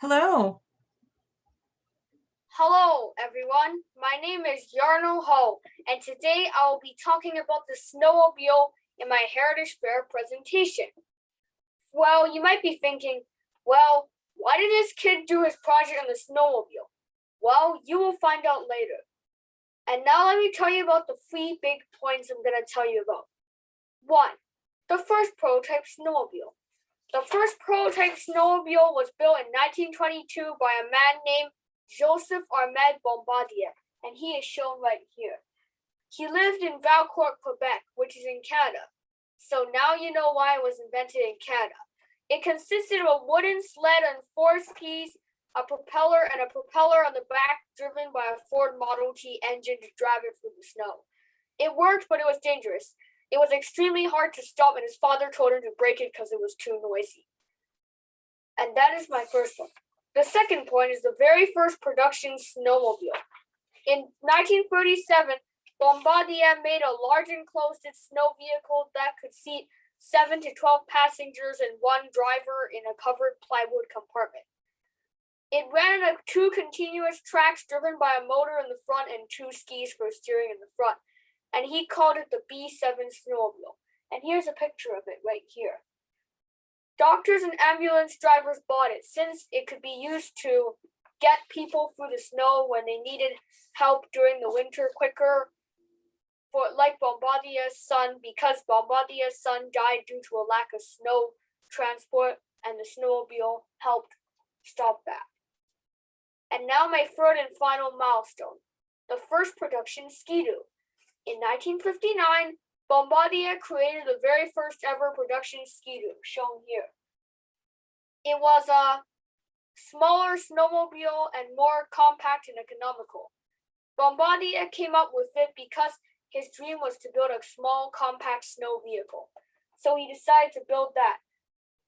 Hello. Hello, everyone. My name is Jarno, and today I will be talking about the snowmobile in my Heritage Fair presentation. Well, you might be thinking, why did this kid do his project on the snowmobile? Well, you will find out later. And now let me tell you about the three big points I'm going to tell you about. 1. The first prototype snowmobile. The first prototype snowmobile was built in 1922 by a man named Joseph Armand Bombardier, and he is shown right here. He lived in Valcourt, Quebec, which is in Canada. So now you know why it was invented in Canada. It consisted of a wooden sled and 4 skis, a propeller on the back driven by a Ford Model T engine to drive it through the snow. It worked, but it was dangerous. It was extremely hard to stop, and his father told him to break it because it was too noisy. And that is my first one. The second point is the very first production snowmobile. In 1937, Bombardier made a large enclosed snow vehicle that could seat 7 to 12 passengers and 1 driver in a covered plywood compartment. It ran on 2 continuous tracks driven by a motor in the front and 2 skis for steering in the front, and he called it the B7 snowmobile. And here's a picture of it right here. Doctors and ambulance drivers bought it since it could be used to get people through the snow when they needed help during the winter quicker. Like Bombardier's son, because Bombardier's son died due to a lack of snow transport, and the snowmobile helped stop that. And now my third and final milestone, the first production Ski-Doo. In 1959, Bombardier created the very first ever production Ski-Doo, shown here. It was a smaller snowmobile and more compact and economical. Bombardier came up with it because his dream was to build a small, compact snow vehicle. So he decided to build that.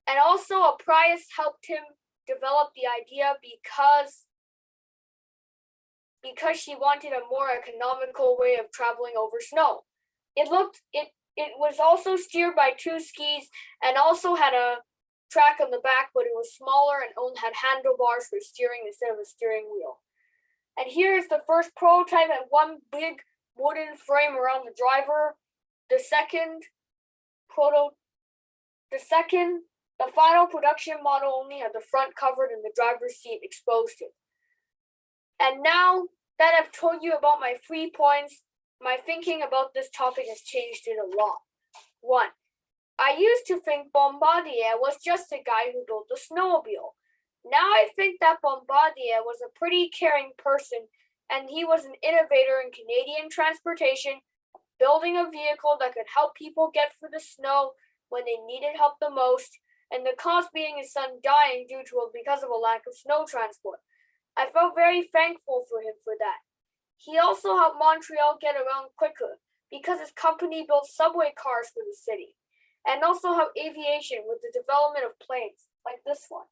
And also a prize helped him develop the idea because she wanted a more economical way of traveling over snow. It was also steered by 2 skis and also had a track on the back, but it was smaller and only had handlebars for steering instead of a steering wheel. And here is the first prototype and 1 big wooden frame around the driver. The final production model only had the front covered and the driver's seat exposed. And now that I've told you about my 3 points, my thinking about this topic has changed it a lot. 1. I used to think Bombardier was just a guy who built a snowmobile. Now I think that Bombardier was a pretty caring person, and he was an innovator in Canadian transportation, building a vehicle that could help people get through the snow when they needed help the most, and the cause being his son dying because of a lack of snow transport. I felt very thankful for him for that. He also helped Montreal get around quicker because his company built subway cars for the city, and also helped aviation with the development of planes, like this one.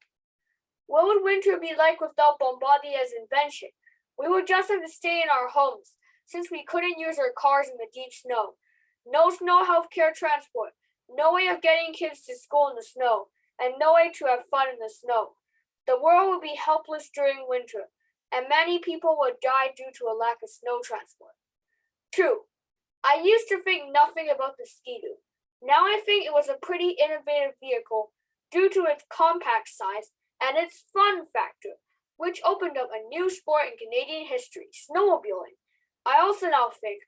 What would winter be like without Bombardier's invention? We would just have to stay in our homes, since we couldn't use our cars in the deep snow. No snow healthcare transport, no way of getting kids to school in the snow, and no way to have fun in the snow. The world would be helpless during winter, and many people would die due to a lack of snow transport. 2. I used to think nothing about the Ski-Doo. Now I think it was a pretty innovative vehicle due to its compact size and its fun factor, which opened up a new sport in Canadian history, snowmobiling. I also now think,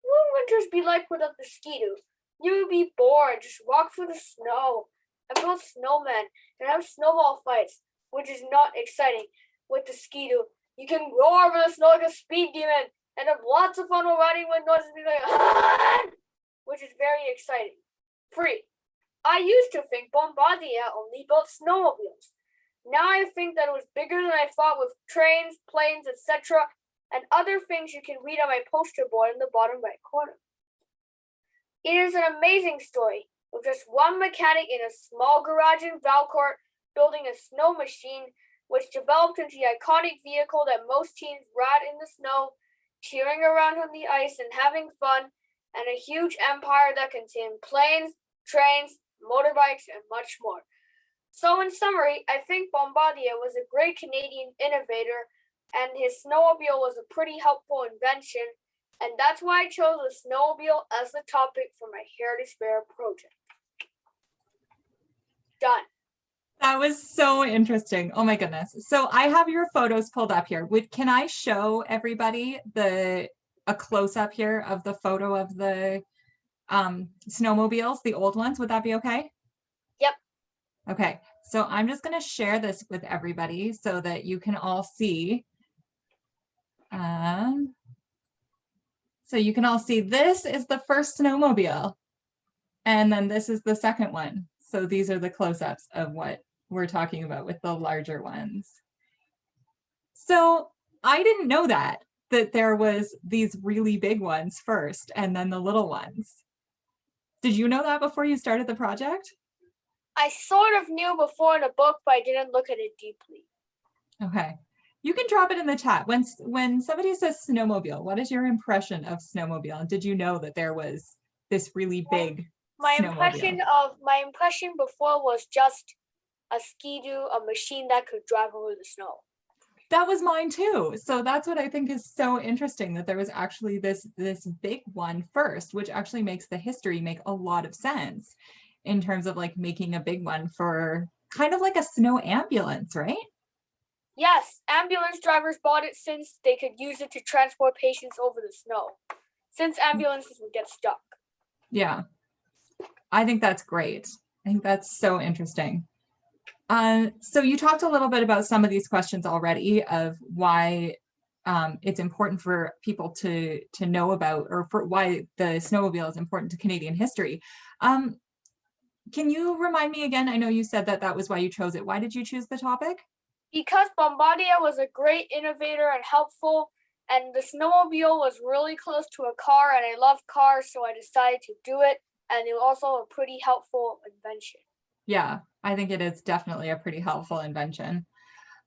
what would winters be like without the Ski-Doo? You would be bored, just walk through the snow and build snowmen and have snowball fights, which is not exciting. With the Ski-Doo, you can roar over the snow like a speed demon and have lots of fun while riding with noises like which is very exciting. 3. I used to think Bombardier only built snowmobiles. Now I think that it was bigger than I thought, with trains, planes, etc., and other things you can read on my poster board in the bottom right corner. It is an amazing story, with just 1 mechanic in a small garage in Valcourt building a snow machine, which developed into the iconic vehicle that most teens ride in the snow, cheering around on the ice and having fun, and a huge empire that contained planes, trains, motorbikes, and much more. So in summary, I think Bombardier was a great Canadian innovator and his snowmobile was a pretty helpful invention, and that's why I chose the snowmobile as the topic for my Heritage Fair project. Done. That was so interesting. Oh my goodness. So I have your photos pulled up here. Can I show everybody a close-up here of the photo of the snowmobiles, the old ones? Would that be okay? Yep. Okay, so I'm just going to share this with everybody so that you can all see. So you can all see this is the first snowmobile, and then this is the second one. So these are the close-ups of what we're talking about with the larger ones. So I didn't know that there was these really big ones first and then the little ones. Did you know that before you started the project? I sort of knew before in a book, but I didn't look at it deeply. Okay. You can drop it in the chat. When somebody says snowmobile, what is your impression of snowmobile? And did you know that there was this really big My snowmobile? impression before was just a ski-doo, a machine that could drive over the snow. That was mine too. So that's what I think is so interesting, that there was actually this big one first, which actually makes the history make a lot of sense in terms of like making a big one for kind of like a snow ambulance, right? Yes, ambulance drivers bought it since they could use it to transport patients over the snow, since ambulances would get stuck. Yeah, I think that's great. I think that's so interesting. So you talked a little bit about some of these questions already of why it's important for people to know about, or for why the snowmobile is important to Canadian history. Can you remind me again? I know you said that was why you chose it. Why did you choose the topic? Because Bombardier was a great innovator and helpful, and the snowmobile was really close to a car, and I love cars, so I decided to do it, and it was also a pretty helpful invention. Yeah, I think it is definitely a pretty helpful invention.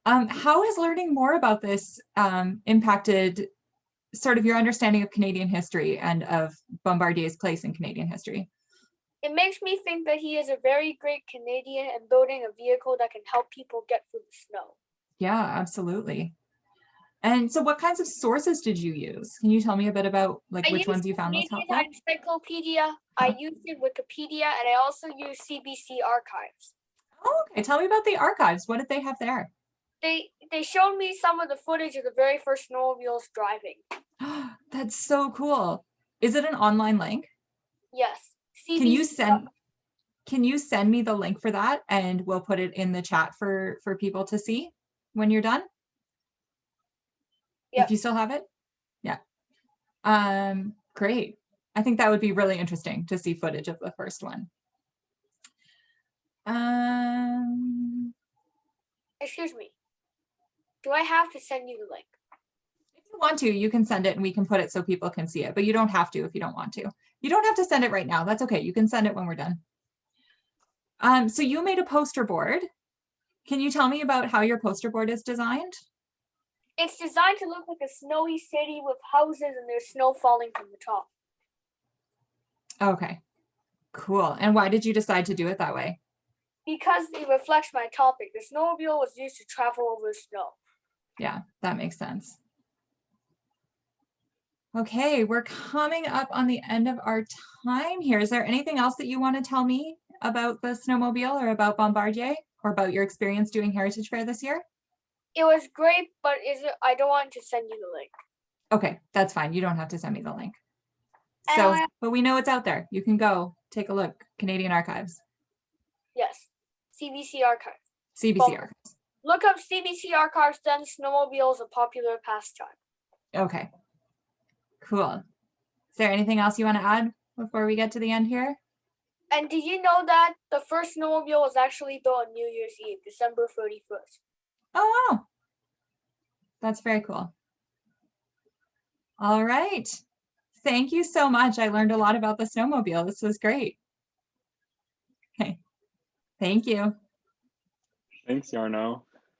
How has learning more about this impacted sort of your understanding of Canadian history and of Bombardier's place in Canadian history? It makes me think that he is a very great Canadian and building a vehicle that can help people get through the snow. Yeah, absolutely. And so what kinds of sources did you use? Can you tell me a bit about like which ones you found most helpful? I used Canadian Encyclopedia, I used Wikipedia, and I also used CBC Archives. Oh, okay. Tell me about the archives. What did they have there? They showed me some of the footage of the very first snowmobiles driving. That's so cool. Is it an online link? Yes. CBC. Can you send me the link for that, and we'll put it in the chat for people to see when you're done? Yep. If you still have it? Yeah. Great. I think that would be really interesting to see footage of the first one. Excuse me. Do I have to send you the link? If you want to, you can send it and we can put it so people can see it, but you don't have to if you don't want to. You don't have to send it right now. That's okay. You can send it when we're done. So you made a poster board. Can you tell me about how your poster board is designed? It's designed to look like a snowy city with houses and there's snow falling from the top. Okay, cool. And why did you decide to do it that way? Because it reflects my topic. The snowmobile was used to travel over snow. Yeah, that makes sense. Okay, we're coming up on the end of our time here. Is there anything else that you want to tell me about the snowmobile or about Bombardier or about your experience doing Heritage Fair this year? It was great, but I don't want to send you the link. Okay, that's fine. You don't have to send me the link. So, but we know it's out there. You can go take a look. Canadian Archives. Yes, CBC Archives. CBC Archives. Look up CBC Archives, then snowmobile is a popular pastime. Okay, cool. Is there anything else you want to add before we get to the end here? And did you know that the first snowmobile was actually built on New Year's Eve, December 31st? Oh, wow. That's very cool. All right. Thank you so much. I learned a lot about the snowmobile. This was great. Okay. Thank you. Thanks, Jarno.